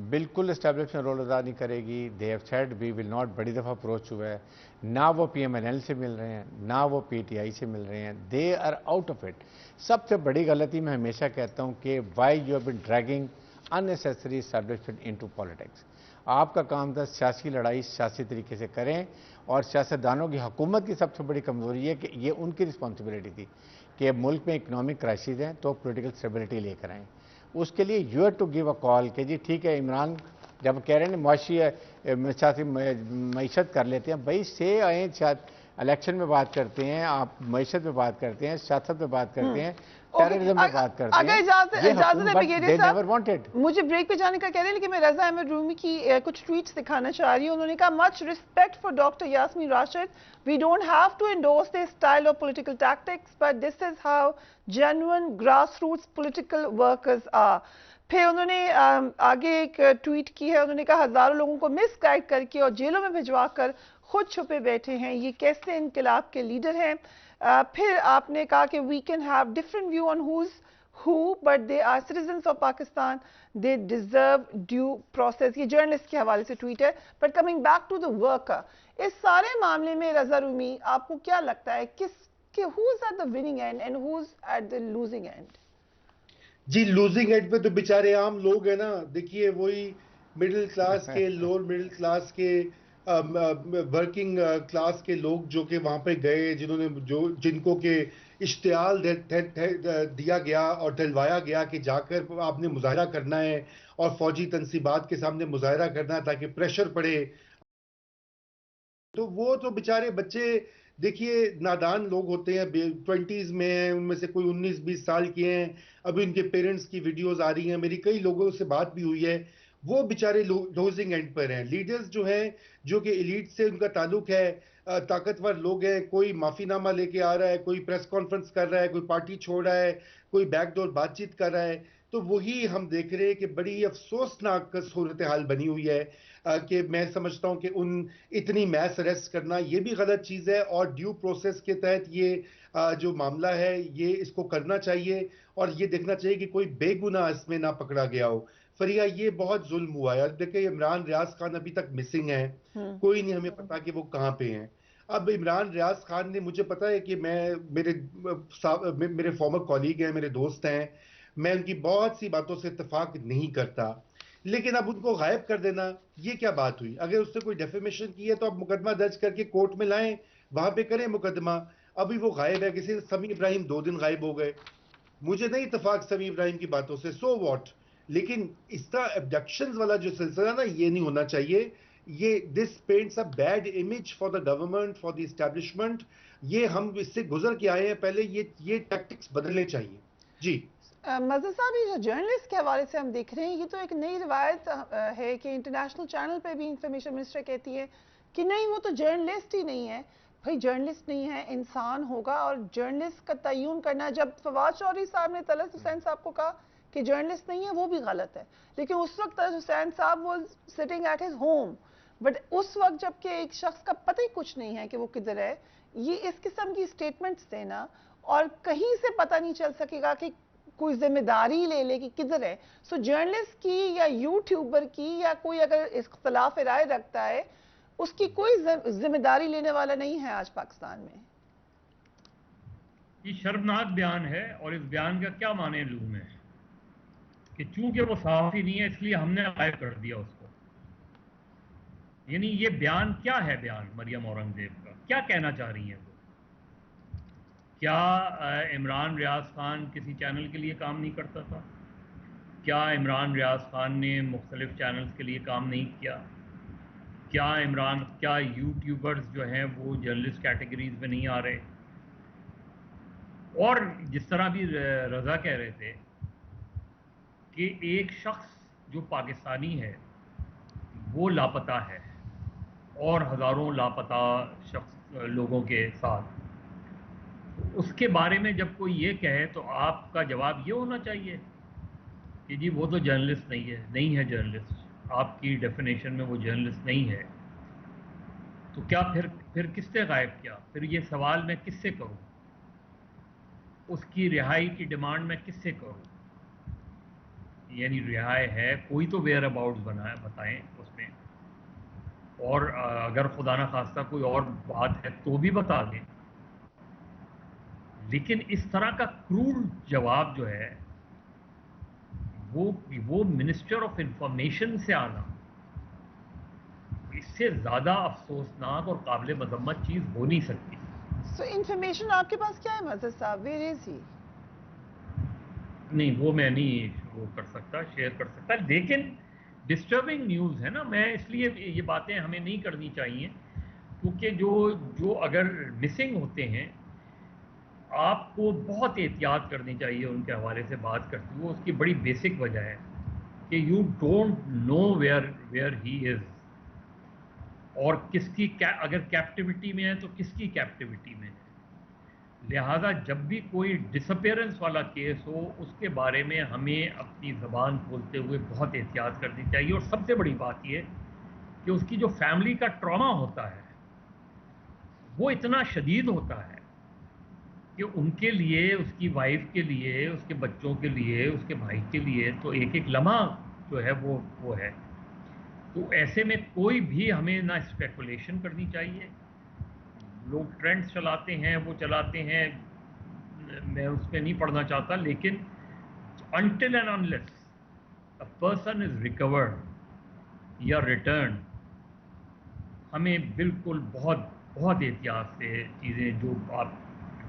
बिल्कुल एस्टैब्लिशमेंट रोल अदा नहीं करेगी। They have said we will not, बड़ी दफ़ा अप्रोच हुआ है, ना वो PMLN से मिल रहे हैं ना वो PTI से मिल रहे हैं, they are out of it. सबसे बड़ी गलती मैं हमेशा कहता हूँ कि why you have been dragging unnecessary establishment into politics. आपका काम था सियासी लड़ाई सियासी तरीके से करें, और सियासतदानों की, हुकूमत की सबसे बड़ी कमज़ोरी है कि ये उनकी रिस्पॉन्सिबिलिटी थी कि मुल्क में इकनॉमिक क्राइसिस हैं तो पॉलिटिकल स्टेबिलिटी लेकर आएँ। उसके लिए you have to give a call कि जी ठीक है, इमरान जब कह रहे हैं मुआशी सियासी मईशत कर लेते हैं, भाई से आए, शायद इलेक्शन में बात करते हैं, आप मईशत में बात करते हैं, सियासत में बात करते हैं, टेररिज्म में बात करते हैं। अगर इजाजत है, मुझे ब्रेक पे जाने का कह रहे हैं, लेकिन मैं रजा अहमद रूमी की कुछ ट्वीट्स दिखाना चाह रही हूँ। उन्होंने कहा, much respect for doctor Yasmeen Rashid, we don't have to endorse this style of political tactics, but this is how genuine grass roots political workers are. फिर उन्होंने आगे एक ट्वीट की है, उन्होंने कहा, हजारों लोगों को मिसगाइड करके और जेलों में भिजवा कर खुद छुपे बैठे हैं, ये कैसे इनकलाब के लीडर हैं। फिर आपने कहा कि we can have different view on who's who, but they are citizens of Pakistan, they deserve due process. ये जर्नलिस्ट के हवाले से ट्वीट है। But coming back to the worker, इस सारे मामले में रजा रूमी, आपको क्या लगता है who is at the winning end and who is at the losing end? जी, लूजिंग एंड पे तो बेचारे आम लोग हैं ना। देखिए, वही मिडिल क्लास के, लोअर मिडिल क्लास के, वर्किंग क्लास के लोग जो कि वहां पे गए, जिनको के इश्तिहाल दिया गया और दिलवाया गया कि जाकर आपने मुजाहरा करना है और फौजी तनसीबात के सामने मुजाहरा करना है ताकि प्रेशर पड़े, तो वो तो बेचारे बच्चे, देखिए, नादान लोग होते हैं, 20s में हैं, उनमें से कोई 19-20 साल के हैं। अभी उनके पेरेंट्स की वीडियोस आ रही हैं, मेरी कई लोगों से बात भी हुई है, वो बेचारे लूजिंग एंड पर हैं। लीडर्स जो हैं, जो कि एलीट से उनका ताल्लुक है, ताकतवर लोग हैं, कोई माफीनामा लेके आ रहा है, कोई प्रेस कॉन्फ्रेंस कर रहा है, कोई पार्टी छोड़ रहा है, कोई बैकडोर बातचीत कर रहा है, तो वही हम देख रहे हैं कि बड़ी अफसोसनाक सूरत हाल बनी हुई है। कि मैं समझता हूं कि इतनी मैस अरेस्ट करना ये भी गलत चीज़ है, और ड्यू प्रोसेस के तहत ये जो मामला है ये इसको करना चाहिए, और ये देखना चाहिए कि कोई बेगुनाह इसमें ना पकड़ा गया हो। फरिया, ये बहुत जुल्म हुआ है। देखिए, इमरान रियाज खान अभी तक मिसिंग है, कोई नहीं हमें पता कि वो कहाँ पे हैं। अब इमरान रियाज खान ने, मुझे पता है कि मेरे फॉर्मर कॉलीग हैं, मेरे दोस्त हैं, मैं उनकी बहुत सी बातों से इत्तेफाक नहीं करता, लेकिन अब उनको गायब कर देना, ये क्या बात हुई? अगर उसने कोई डेफेमेशन की है तो अब मुकदमा दर्ज करके कोर्ट में लाएं, वहां पे करें मुकदमा। अभी वो गायब है, किसी समी इब्राहिम 2 दिन गायब हो गए, मुझे नहीं इत्तेफाक समी इब्राहिम की बातों से, सो व्हाट। लेकिन इस तरह एब्डक्शंस वाला जो सिलसिला ना, ये नहीं होना चाहिए। ये this paints a bad image for the government, for the establishment. ये हम इससे गुजर के आए हैं पहले, ये टैक्टिक्स बदलने चाहिए। जी मज़हर साहब, ये जो जर्नलिस्ट के हवाले से हम देख रहे हैं, ये तो एक नई रिवायत है कि इंटरनेशनल चैनल पे भी इंफॉर्मेशन मिनिस्टर कहती है कि नहीं, वो तो जर्नलिस्ट ही नहीं है। भाई, जर्नलिस्ट नहीं है, इंसान होगा, और जर्नलिस्ट का तयन करना, जब फवाद चौधरी साहब ने तलत हुसैन साहब को कहा कि जर्नलिस्ट नहीं है, वो भी गलत है। लेकिन उस वक्त तलत हुसैन साहब वो sitting at his home, but उस वक्त जबकि एक शख्स का पता ही कुछ नहीं है कि वो किधर है, ये इस किस्म की स्टेटमेंट्स देना, और कहीं से पता नहीं चल सकेगा कि कोई जिम्मेदारी ले ले कि किधर है। सो जर्नलिस्ट की या यूट्यूबर की या कोई अगर इख्तलाफ राय रखता है उसकी कोई जिम्मेदारी लेने वाला नहीं है आज पाकिस्तान में। ये शर्मनाक बयान है और इस बयान का क्या माने लूम है कि चूंकि वो सहाफ़ी नहीं है इसलिए हमने गायब कर दिया उसको। यानी ये बयान क्या है? बयान मरियम औरंगजेब का क्या कहना चाह रही हैं वो? क्या इमरान रियाज खान किसी चैनल के लिए काम नहीं करता था? क्या इमरान रियाज खान ने मुख्तलिफ चैनल्स के लिए काम नहीं किया? क्या यूट्यूबर्स जो हैं वो जर्नलिस्ट कैटेगरीज में नहीं आ रहे? और जिस तरह भी रज़ा कह रहे थे कि एक शख्स जो पाकिस्तानी है वो लापता है और हज़ारों लापता लोगों के साथ, उसके बारे में जब कोई ये कहे तो आपका जवाब ये होना चाहिए कि जी वो तो जर्नलिस्ट नहीं है जर्नलिस्ट, आपकी डेफिनेशन में वो जर्नलिस्ट नहीं है। तो क्या फिर किसने गायब किया? फिर ये सवाल मैं किससे करूं? उसकी रिहाई की डिमांड मैं किससे करूं? यानी रिहाई है, कोई तो वेयर अबाउट्स बताएं उसमें, और अगर खुदा ना खास्ता कोई और बात है तो भी बता दें। लेकिन इस तरह का क्रूर जवाब जो है वो मिनिस्टर ऑफ इंफॉर्मेशन से आना, इससे ज़्यादा अफसोसनाक और काबिल मजम्मत चीज़ हो नहीं सकती। सो इंफॉर्मेशन आपके पास क्या है मज़हर साहब? Where is he? नहीं, वो मैं नहीं वो कर सकता, शेयर कर सकता, लेकिन डिस्टर्बिंग न्यूज़ है ना। मैं इसलिए ये बातें हमें नहीं करनी चाहिए क्योंकि जो अगर मिसिंग होते हैं आपको बहुत एहतियात करनी चाहिए उनके हवाले से बात करते हुए। उसकी बड़ी बेसिक वजह है कि you don't know where he is, और किसकी अगर कैप्टिविटी में है तो किसकी कैप्टिविटी में है। लिहाजा जब भी कोई डिसअपेरेंस वाला केस हो उसके बारे में हमें अपनी ज़बान खोलते हुए बहुत एहतियात करनी चाहिए। और सबसे बड़ी बात यह कि उसकी जो फैमिली का ट्रॉमा होता है वो इतना शदीद होता है कि उनके लिए, उसकी वाइफ के लिए, उसके बच्चों के लिए, उसके भाई के लिए तो एक एक लम्हा जो है वो है। तो ऐसे में कोई भी हमें ना स्पेकुलेशन करनी चाहिए। लोग ट्रेंड्स चलाते हैं, वो चलाते हैं, मैं उस पर नहीं पढ़ना चाहता, लेकिन until and unless a person is recovered या रिटर्न, हमें बिल्कुल बहुत बहुत एहतियात से चीज़ें जो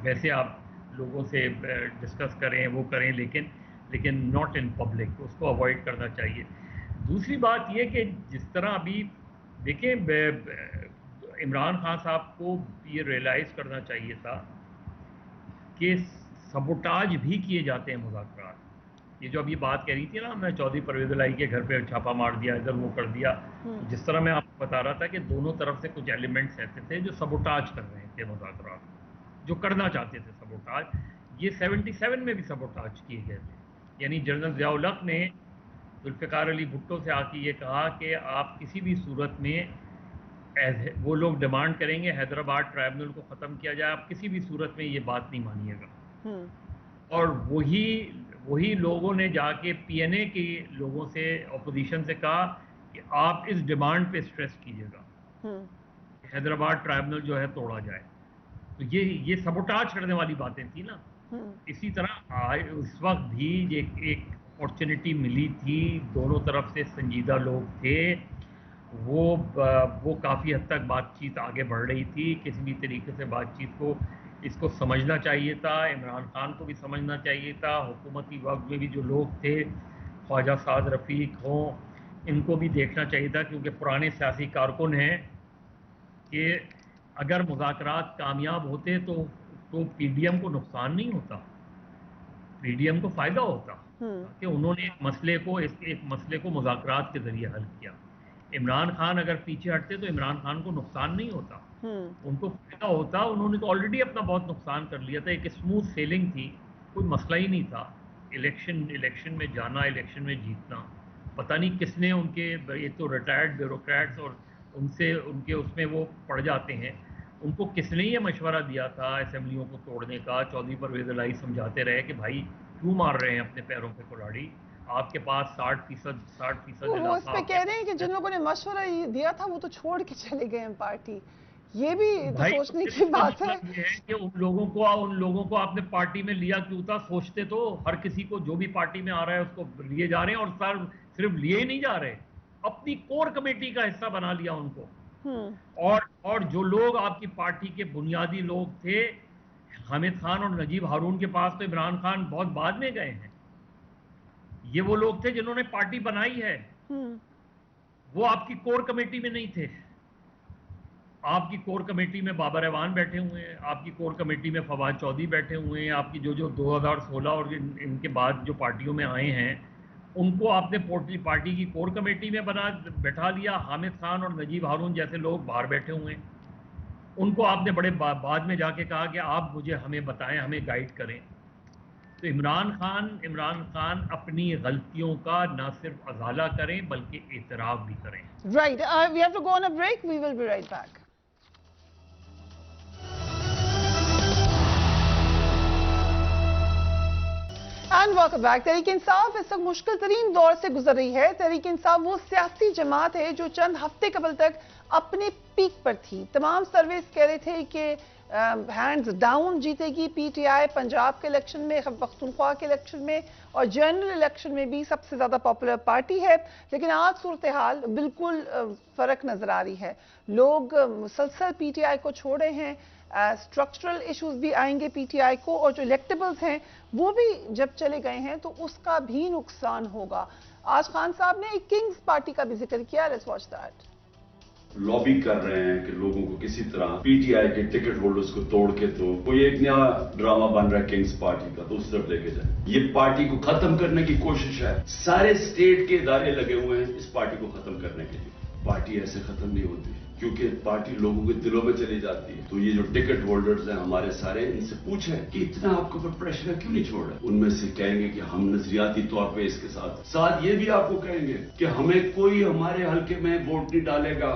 वैसे आप लोगों से डिस्कस करें वो करें, लेकिन नॉट इन पब्लिक, उसको अवॉइड करना चाहिए। दूसरी बात ये कि जिस तरह अभी देखें, इमरान खान साहब को ये रियलाइज़ करना चाहिए था कि सबोटाज भी किए जाते हैं मुज़ाकरात। ये जो अभी बात कह रही थी ना, मैं चौधरी परवेज़ इलाही के घर पे छापा मार दिया, इधर वो कर दिया, जिस तरह मैं आपको बता रहा था कि दोनों तरफ से कुछ एलिमेंट्स ऐसे थे जो सबोटाज कर रहे थे मुज़ाकरात, जो करना चाहते थे सबोटाज। ये 77 में भी सबोटाज किए गए थे। यानी जनरल ज़िया-उल हक ने जुल्फ़िकार अली भुट्टो से आके ये कहा कि आप किसी भी सूरत में, वो लोग डिमांड करेंगे हैदराबाद ट्राइब्यूनल को ख़त्म किया जाए, आप किसी भी सूरत में ये बात नहीं मानिएगा। और वही लोगों ने जाके पीएनए के लोगों से, अपोजिशन से कहा कि आप इस डिमांड पे स्ट्रेस कीजिएगा, हैदराबाद ट्राइब्यूनल जो है तोड़ा जाए। तो ये सबोटाज करने वाली बातें थी ना। इसी तरह उस वक्त भी एक अपॉर्चुनिटी मिली थी, दोनों तरफ से संजीदा लोग थे, वो काफ़ी हद तक बातचीत आगे बढ़ रही थी। किसी भी तरीके से बातचीत को इसको समझना चाहिए था, इमरान खान को भी समझना चाहिए था, हुकूमती वक्त में भी जो लोग थे, ख्वाजा साद रफ़ीक हों, इनको भी देखना चाहिए था, क्योंकि पुराने सियासी कारकुन हैं कि अगर मुज़ाकरात कामयाब होते तो पीडीएम को नुकसान नहीं होता, पीडीएम को फ़ायदा होता कि उन्होंने एक मसले को मुज़ाकरात के ज़रिए हल किया। इमरान खान अगर पीछे हटते तो इमरान खान को नुकसान नहीं होता, उनको फ़ायदा होता। उन्होंने तो ऑलरेडी अपना बहुत नुकसान कर लिया था, एक स्मूथ सेलिंग थी, कोई मसला ही नहीं था। इलेक्शन में जाना, इलेक्शन में जीतना, पता नहीं किसने उनके, एक तो रिटायर्ड ब्यूरोक्रेट्स और उनके उसमें वो पड़ जाते हैं, उनको किसने ये मशवरा दिया था असेंबलियों को तोड़ने का। चौधरी परवेज़ इलाही समझाते रहे कि भाई क्यों मार रहे हैं अपने पैरों पे कुल्हाड़ी? आपके पास 60% वो इस पे कह रहे हैं कि जिन लोगों ने मशवरा दिया था वो तो छोड़ के चले गए हैं पार्टी। ये भी तो भाई सोचने फिर की इसका बात है। मतलब ये है कि उन लोगों को आपने पार्टी में लिया क्यों था? सोचते तो हर किसी को जो भी पार्टी में आ रहा है उसको लिए जा रहे हैं, और सिर्फ लिए ही नहीं जा रहे, अपनी कोर कमेटी का हिस्सा बना लिया उनको। और जो लोग आपकी पार्टी के बुनियादी लोग थे, हामिद खान और नजीब हारून के पास तो इमरान खान बहुत बाद में गए हैं। ये वो लोग थे जिन्होंने पार्टी बनाई है, वो आपकी कोर कमेटी में नहीं थे। आपकी कोर कमेटी में बाबर एवान बैठे हुए हैं, आपकी कोर कमेटी में फवाद चौधरी बैठे हुए हैं, आपकी जो 2016 और इनके बाद जो पार्टियों में आए हैं उनको आपने पार्टी की कोर कमेटी में बैठा लिया। हामिद खान और नजीब हारून जैसे लोग बाहर बैठे हुए हैं, उनको आपने बड़े बाद में जाके कहा कि आप हमें बताएं, हमें गाइड करें। तो इमरान खान अपनी गलतियों का न सिर्फ अजाला करें बल्कि एतराफ भी करें। Right, we have to go on a break. We will be right back. And welcome back. Tehreek Insaf इस वक्त मुश्किल तरीन दौर से गुजर रही है। तहरीक इंसाफ वो सियासी जमात है जो चंद हफ्ते कबल तक अपने पीक पर थी। तमाम सर्वेस कह रहे थे कि हैंड्स डाउन जीतेगी पीटीआई, पंजाब के इलेक्शन में, पख्तूनख्वा के इलेक्शन में और जनरल इलेक्शन में भी सबसे ज्यादा पॉपुलर पार्टी है। लेकिन आज सूरत हाल बिल्कुल फर्क नजर आ रही है। लोग मुसलसल पीटीआई को छोड़ रहे हैं। स्ट्रक्चरल इश्यूज भी आएंगे पीटीआई को, और जो इलेक्टेबल्स हैं वो भी जब चले गए हैं तो उसका भी नुकसान होगा। आज खान साहब ने एक किंग्स पार्टी का भी जिक्र किया। Let's watch that. लॉबी कर रहे हैं कि लोगों को किसी तरह पीटीआई के टिकट होल्डर्स को तोड़ के तो कोई एक नया ड्रामा बन रहा है किंग्स पार्टी का, तो उस तरफ लेके जाए। ये पार्टी को खत्म करने की कोशिश है। सारे स्टेट के इदारे लगे हुए हैं इस पार्टी को खत्म करने के लिए। पार्टी ऐसे खत्म नहीं होती क्योंकि पार्टी लोगों के दिलों में चली जाती है। तो ये जो टिकट होल्डर्स हैं हमारे सारे, इनसे पूछें कि इतना आपके ऊपर प्रेशर है, क्यों नहीं छोड़ रहे? उनमें से कहेंगे कि हम नजरियाती तौर पे इसके साथ ये भी आपको कहेंगे कि हमें कोई हमारे हल्के में वोट नहीं डालेगा।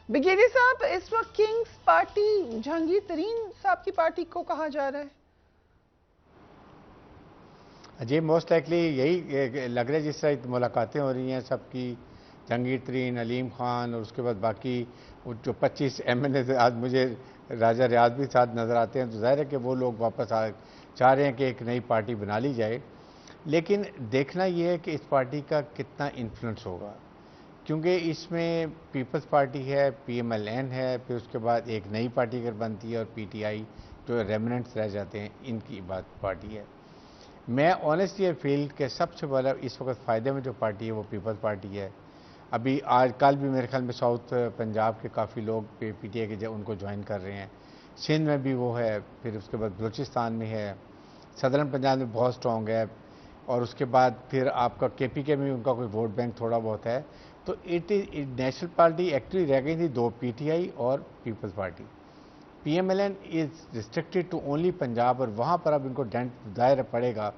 ब्रिगेडियर साहब, इस वक्त किंग्स पार्टी जहांगीर तरीन साहब की पार्टी को कहा जा रहा है। जी मोस्ट लाइकली यही लग रहा है। जिस तरह मुलाकातें हो रही हैं सबकी, जहांगीर तरीन, अलीम खान और उसके बाद बाकी जो 25 MNA आज मुझे राजा रियाज भी साथ नज़र आते हैं, तो जाहिर है कि वो लोग वापस चाह रहे हैं कि एक नई पार्टी बना ली जाए। लेकिन देखना ये है कि इस पार्टी का कितना इन्फ्लुएंस होगा, क्योंकि इसमें पीपल्स पार्टी है, PMLN है, फिर उसके बाद एक नई पार्टी अगर बनती है और PTI जो रेमिनेंट्स रह जाते हैं, इनकी बात पार्टी है। मैं ऑनेस्टली फील कि सबसे बड़ा इस वक्त फ़ायदे में जो पार्टी है वो पीपल्स पार्टी है। अभी आज कल भी मेरे ख्याल में साउथ पंजाब के काफ़ी लोग PTI के उनको ज्वाइन कर रहे हैं। सिंध में भी वो है, फिर उसके बाद बलूचिस्तान में है, सदर्न पंजाब में बहुत स्ट्रॉन्ग है, और उसके बाद फिर आपका KPK में उनका कोई वोट बैंक थोड़ा बहुत है। तो नेशनल पार्टी एक्चुअली रह गई थी दो, PTI और Peoples Party. PMLN is restricted to only Punjab, और वहाँ पर अब इनको डेंट दायरा पड़ेगा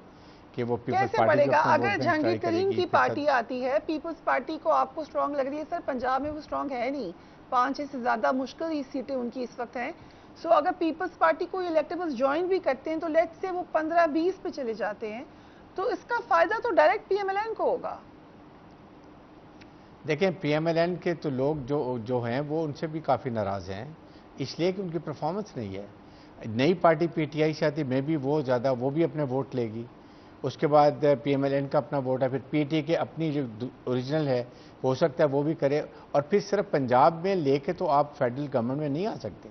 कि वो पीपल्स कैसे पार्टी पड़ेगा? अगर जहांगीर तरीन की पार्टी आती है, पीपल्स पार्टी को आपको स्ट्रांग लग रही है? सर पंजाब में वो स्ट्रांग है नहीं, 5-6 से ज्यादा मुश्किल ही सीटें उनकी इस वक्त हैं। सो अगर पीपल्स पार्टी को इलेक्टेबल्स ज्वाइन भी करते हैं तो लेट्स से वो 15-20 पे चले जाते हैं, तो इसका फायदा तो डायरेक्ट PMLN को होगा। देखें, PMLN के तो लोग जो हैं वो उनसे भी काफ़ी नाराज़ हैं, इसलिए कि उनकी परफॉर्मेंस नहीं है। नई पार्टी PTI से आती में भी वो भी अपने वोट लेगी, उसके बाद PMLN का अपना वोट है, फिर PTI के अपनी जो ओरिजिनल है हो सकता है वो भी करे, और फिर सिर्फ पंजाब में लेके तो आप फेडरल गवर्नमेंट में नहीं आ सकते।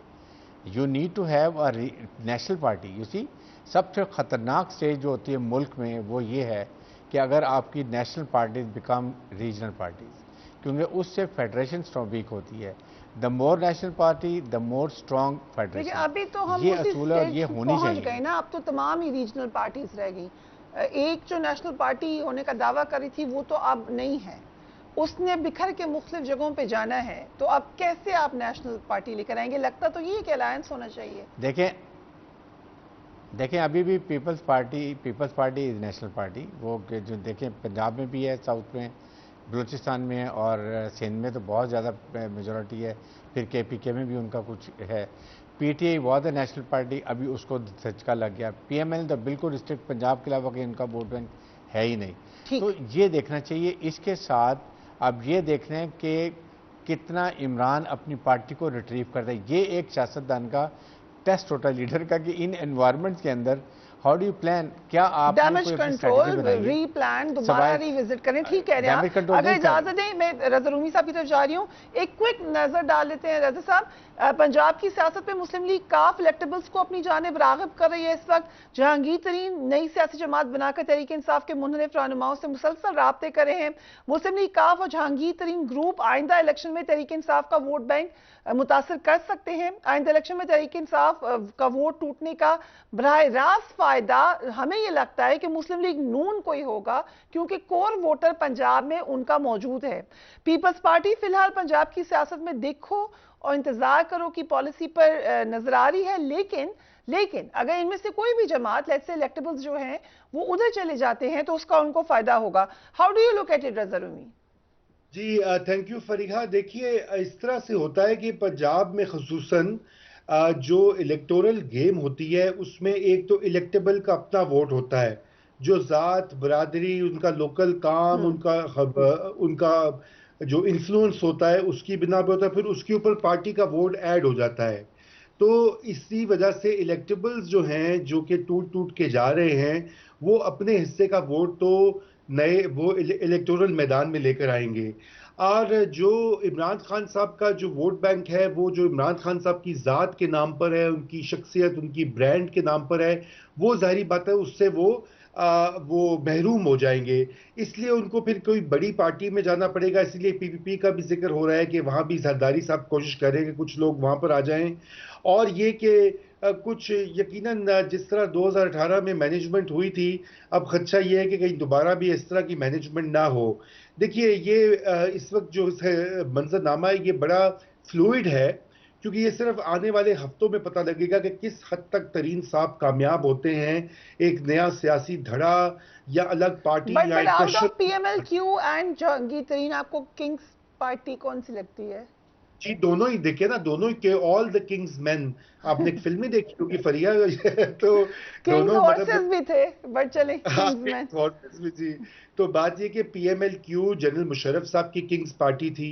You need to have a national party. You see, सबसे ख़तरनाक स्टेज जो होती है मुल्क में वो ये है कि अगर आपकी national parties become regional parties, क्योंकि उससे फेडरेशन स्ट्रॉन्ग वीक होती है। The more national party the more strong federation. अभी तो हम ये असूल है और ये होनी चाहिए। गए ना, अब तो तमाम ही रीजनल पार्टीज रह गई। एक जो नेशनल पार्टी होने का दावा करी थी वो तो अब नहीं है, उसने बिखर के मुख्तलिफ जगहों पे जाना है। तो अब कैसे आप नेशनल पार्टी लेकर आएंगे? लगता तो ये कि अलायंस होना चाहिए। देखें अभी भी Peoples Party is national party. वो जो देखें पंजाब में भी है, साउथ में, बलूचिस्तान में और सिंध में तो बहुत ज़्यादा मेजॉरिटी है, फिर KPK में भी उनका कुछ है। PTI was a national party, अभी उसको झटका लग गया। पीएमएल तो बिल्कुल स्टेट पंजाब के अलावा कहीं उनका वोट बैंक है ही नहीं। तो ये देखना चाहिए। इसके साथ अब ये देखना है कि कितना इमरान अपनी पार्टी को रिट्रीव करता है। ये एक सियासतदान का टेस्ट होता है लीडर का कि इन एनवायरनमेंट के अंदर हाउ डू यू प्लान, क्या आप डैमेज कंट्रोल, रीप्लान, दोबारा रिविजिट करें। ठीक कह रहे हैं आप। अगर इजाजत दें, मैं रज़ा रूमी साहब की तरफ जा रही हूँ, एक क्विक नजर डाल लेते हैं। रज़ा साहब, पंजाब की सियासत में मुस्लिम लीग काफ इलेक्टेबल्स को अपनी जानिब राग़िब कर रही है इस वक्त। जहांगीर तरीन नई सियासी जमात बनाकर तहरीक इंसाफ के मुनहरिफ रहनुमाओं से मुसलसल राब्ते कर रहे हैं। मुस्लिम लीग काफ और जहांगीर तरीन ग्रुप आइंदा इलेक्शन में तहरीक इंसाफ का वोट बैंक मुतासर कर सकते हैं। आइंदा इलेक्शन में तहरीक इंसाफ का वोट टूटने का बराह रास्त फायदा हमें यह लगता है कि मुस्लिम लीग नून को ही होगा, क्योंकि कोर वोटर पंजाब में उनका मौजूद है। पीपल्स पार्टी फिलहाल पंजाब की सियासत में देखो और इंतजार करो की पॉलिसी पर नजर आ रही है। लेकिन अगर इनमें से कोई भी जमात, लेट्स से इलेक्टेबल्स जो हैं वो उधर चले जाते हैं, तो उसका उनको फायदा होगा। How do you look at it, Raza Rumi? जी थैंक यू फरीहा। देखिए, इस तरह से होता है कि पंजाब में खुसूसन जो इलेक्टोरल गेम होती है उसमें एक तो इलेक्टेबल का अपना वोट होता है, जो ज़ात बरादरी, उनका लोकल काम, उनका जो इन्फ्लुएंस होता है उसकी बिना पे होता है, फिर उसके ऊपर पार्टी का वोट ऐड हो जाता है। तो इसी वजह से इलेक्टेबल्स जो हैं, जो कि टूट के जा रहे हैं, वो अपने हिस्से का वोट तो नए वो इलेक्टोरल मैदान में लेकर आएंगे। और जो इमरान खान साहब का जो वोट बैंक है, वो जो इमरान खान साहब की ज़ात के नाम पर है, उनकी शख्सियत, उनकी ब्रांड के नाम पर है, वो जाहिर बात है उससे वो महरूम हो जाएंगे। इसलिए उनको फिर कोई बड़ी पार्टी में जाना पड़ेगा। इसलिए पीपीपी का भी जिक्र हो रहा है कि वहाँ भी जरदारी साहब कोशिश करें कि कुछ लोग वहाँ पर आ जाएं। और ये कि कुछ यकीनन जिस तरह 2018 में मैनेजमेंट हुई थी, अब खदशा ये है कि कहीं दोबारा भी इस तरह की मैनेजमेंट ना हो। देखिए, ये इस वक्त जो मंजरनामा है ये बड़ा फ्लूइड है, क्योंकि ये सिर्फ आने वाले हफ्तों में पता लगेगा कि किस हद तक तरीन साहब कामयाब होते हैं एक नया सियासी धड़ा या अलग पार्टी या पीएमएल-क्यू एंड जहांगीर तरीन, आपको किंग्स पार्टी कौन सी लगती है? जी दोनों ही देखे ना, दोनों ही के ऑल द किंग्स मैन। आपने एक फिल्म ही देखी होगी फरिया, तो दोनों मतलब भी थे, बट चले किंग्स मैन भी जी। तो बात ये कि पीएमएल-क्यू जनरल मुशर्रफ साहब की किंग्स पार्टी थी।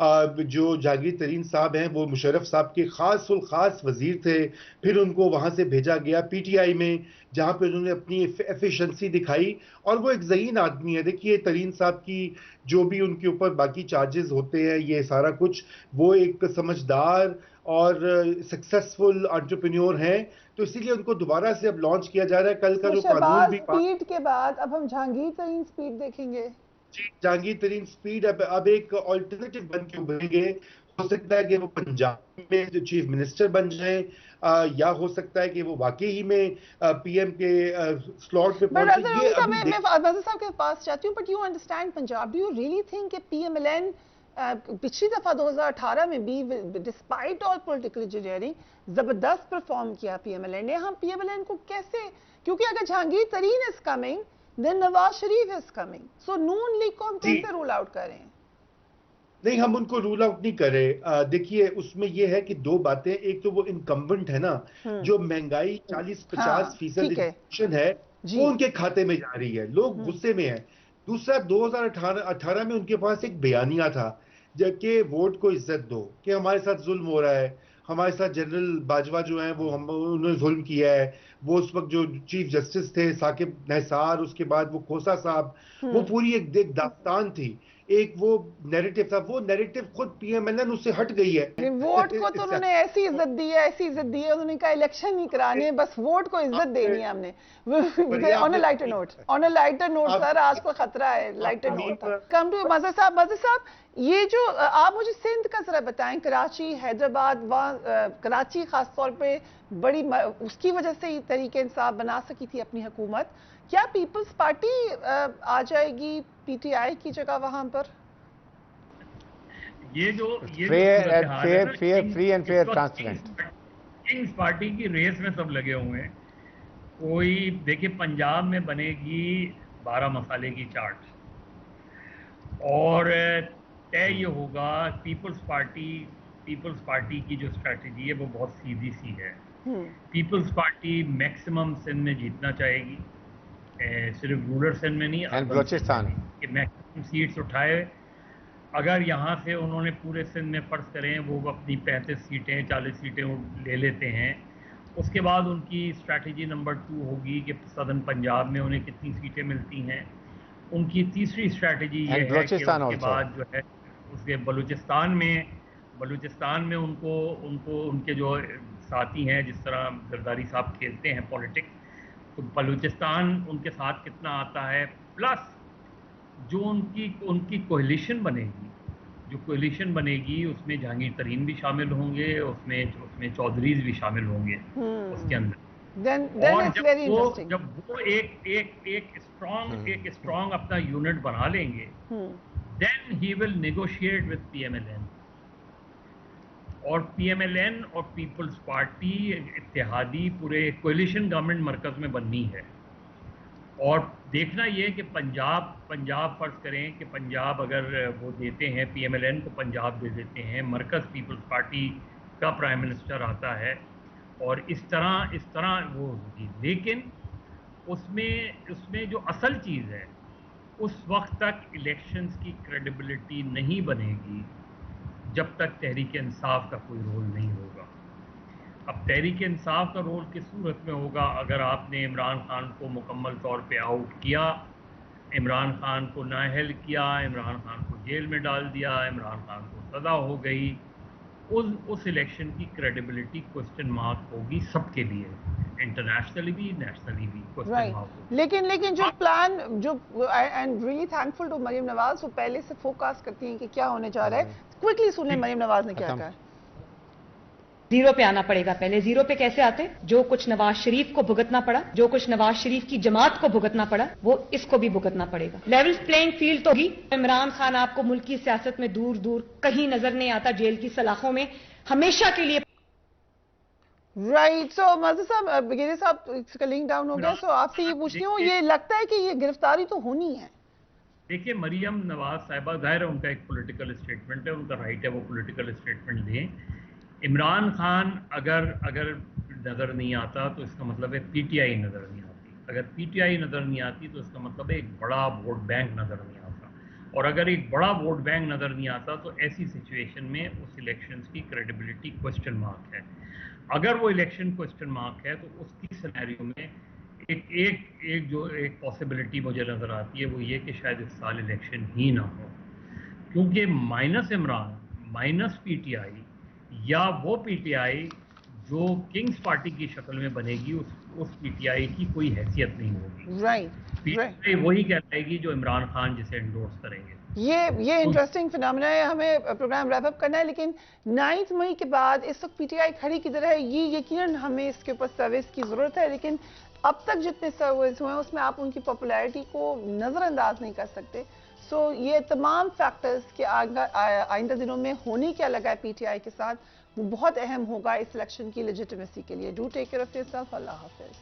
जो जहांगीर तरीन साहब हैं वो मुशर्रफ साहब के खास वजीर थे। फिर उनको वहाँ से भेजा गया पीटीआई में, जहाँ पे उन्होंने अपनी एफिशिएंसी दिखाई, और वो एक ज़हीन आदमी है। देखिए, तरीन साहब की जो भी उनके ऊपर बाकी चार्जेस होते हैं, ये सारा कुछ, वो एक समझदार और सक्सेसफुल एंटरप्रेन्योर हैं। तो इसीलिए उनको दोबारा से अब लॉन्च किया जा रहा है। कल का जो कानून भी स्पीड के बाद अब हम जहांगीर तरीन स्पीड देखेंगे। जी, जहांगीर तरीन स्पीड अब एक ऑल्टरनेटिव बन के उभरेंगे। हो सकता है कि वो पंजाब में जो चीफ मिनिस्टर बन जाएं, या हो सकता है कि वो वाकई ही में पीएम के स्लॉट पे पहुंचे। मैं रज़ा साहब के पास चाहती हूँ, but you understand Punjab, do you really think कि पीएमएलएन पिछली दफा 2018 में भी डिस्पाइट ऑल पॉलिटिकल इंजीनियरिंग जबरदस्त परफॉर्म किया पीएमएलएन ने? हम पीएमएलएन को कैसे, क्योंकि अगर Jahangir Tareen is coming then Nawaz Sharif is coming, so Noon League को हम कैसे रूल आउट करें? नहीं, हम उनको रूल आउट नहीं कर रहे। देखिए, उसमें यह है कि दो बातें, एक तो वो इनकम्बेंट है ना, जो महंगाई 40-50% है वो उनके खाते में जा रही है, लोग गुस्से में है। दूसरा, 2018 में उनके पास एक बयानिया था कि वोट को इज्जत दो, कि हमारे साथ जुल्म हो रहा है, हमारे साथ जनरल बाजवा जो हैं वो उन्होंने जुल्म किया है। वो उस वक्त जो चीफ जस्टिस थे साकिब निसार, उसके बाद वो खोसा साहब, वो पूरी एक दास्तान थी, एक वो नैरेटिव था। वो नैरेटिव खुद पीएमएलएन उससे हट गई है। वोट को तो उन्होंने ऐसी इज्जत दी है, उन्होंने कहा इलेक्शन नहीं कराने, बस वोट को इज्जत देनी है हमने। On a lighter note sir, आज को खतरा है, lighter note. Come to Mazhar साहब, ये जो आप मुझे सिंध का जरा बताएं, कराची, हैदराबाद, वहाँ कराची खास तौर पे बड़ी उसकी वजह से ही तहरीक इंसाफ बना सकी थी अपनी हुकूमत। क्या पीपल्स पार्टी आ जाएगी पीटीआई की जगह वहां पर? ये free and fair transparent Kings party की रेस में सब लगे हुए हैं। कोई देखिए, पंजाब में बनेगी 12 मसाले की चाट, और तय ये होगा पीपल्स पार्टी पीपल्स पार्टी की जो स्ट्रैटेजी है वो बहुत सीधी सी है। पीपल्स पार्टी मैक्सिमम सिंध में जीतना चाहेगी, सिर्फ रूरल सिंध में नहीं, बलूचिस्तान कि मैक्सिमम सीट्स उठाए। अगर यहाँ से उन्होंने पूरे सिंध में फ़र्ज़ करें वो अपनी 35 सीटें 40 सीटें ले लेते हैं, उसके बाद उनकी स्ट्रैटेजी नंबर 2 होगी कि सदर्न पंजाब में उन्हें कितनी सीटें मिलती हैं। उनकी तीसरी स्ट्रैटेजी ये है कि उसके बाद जो है उसके बलूचिस्तान में उनको उनके जो साथी हैं, जिस तरह जरदारी साहब खेलते हैं पॉलिटिक्स, तो बलूचिस्तान उनके साथ कितना आता है, प्लस जो उनकी कोalition बनेगी उसमें जहांगीर तरीन भी शामिल होंगे, उसमें चौधरीज भी शामिल होंगे उसके अंदर। और जब वो एक स्ट्रॉन्ग अपना यूनिट बना लेंगे, then he will negotiate with PMLN, और PMLN और पीपल्स पार्टी इत्तेहादी पूरे कोalition गवर्नमेंट मरकज में बननी है। और देखना ये कि पंजाब फ़र्ज़ करें कि पंजाब अगर वो देते हैं, PMLN को पंजाब दे देते हैं, मरकज़ पीपल्स पार्टी का प्राइम मिनिस्टर आता है, और इस तरह वो होगी। लेकिन उसमें जो असल चीज़ है, उस वक्त तक इलेक्शंस की क्रेडिबिलिटी नहीं बनेगी जब तक तहरीक इंसाफ का कोई रोल नहीं होगा। अब तहरीक इंसाफ का रोल किस सूरत में होगा? अगर आपने इमरान खान को मुकम्मल तौर पे आउट किया, इमरान खान को नाअहल किया, इमरान खान को जेल में डाल दिया, इमरान खान को सज़ा हो गई, उस इलेक्शन की क्रेडिबिलिटी क्वेश्चन मार्क होगी सबके लिए, इंटरनेशनली भी नेशनली भी क्वेश्चन मार्क। लेकिन जो प्लान जो I am really thankful to Maryam Nawaz, वो पहले से फोकस करती हैं कि क्या होने जा रहा है। क्विकली सुने मरियम नवाज ने क्या कहा। जीरो पे आना पड़ेगा। पहले जीरो पे कैसे आते? जो कुछ नवाज शरीफ को भुगतना पड़ा, जो कुछ नवाज शरीफ की जमात को भुगतना पड़ा, वो इसको भी भुगतना पड़ेगा। लेवल प्लेइंग फील्ड तो होगी। इमरान खान आपको मुल्क की सियासत में दूर दूर कहीं नजर नहीं आता, जेल की सलाखों में हमेशा के लिए। राइट, सो मज़हर साहब, गिरी साहब इसका लिंक डाउन हो गया, सो आपसे ये पूछती हूँ, ये लगता है कि ये गिरफ्तारी तो होनी है। देखिए, मरियम नवाज साहिबा, जाहिर है उनका एक पॉलिटिकल स्टेटमेंट है, उनका राइट है वो पॉलिटिकल स्टेटमेंट दें। इमरान खान अगर नज़र नहीं आता तो इसका मतलब है PTI नज़र नहीं आती। अगर PTI नज़र नहीं आती तो इसका मतलब है एक बड़ा वोट बैंक नज़र नहीं आता, और अगर एक बड़ा वोट बैंक नज़र नहीं आता तो ऐसी सिचुएशन में उस इलेक्शंस की क्रेडिबिलिटी क्वेश्चन मार्क है। अगर वो इलेक्शन क्वेश्चन मार्क है तो उसकी सिनेरियो में एक पॉसिबिलिटी मुझे नज़र आती है, वो ये कि शायद इस साल इलेक्शन ही ना हो, क्योंकि माइनस इमरान माइनस PTI या वो PTI जो किंग्स पार्टी की शक्ल में बनेगी, उस PTI की कोई हैसियत नहीं होगी। PTI वही कहलाएगी जो इमरान खान जिसे एंडोर्स करेंगे। ये इंटरेस्टिंग फिनोमेना है, हमें प्रोग्राम रैप अप करना है, लेकिन 9 मई के बाद इस वक्त PTI खड़ी किधर है, ये यकीनन हमें इसके ऊपर सर्विस की ज़रूरत है। लेकिन अब तक जितने सर्विस हुए हैं उसमें आप उनकी पॉपुलैरिटी को नज़रअंदाज नहीं कर सकते। सो ये तमाम फैक्टर्स के आइंदा दिनों में होने क्या लगा है PTI के साथ, वो बहुत अहम होगा इस इलेक्शन की लेजिटिमेसी के लिए। Do take care of yourself. अल्लाह हाफिज़।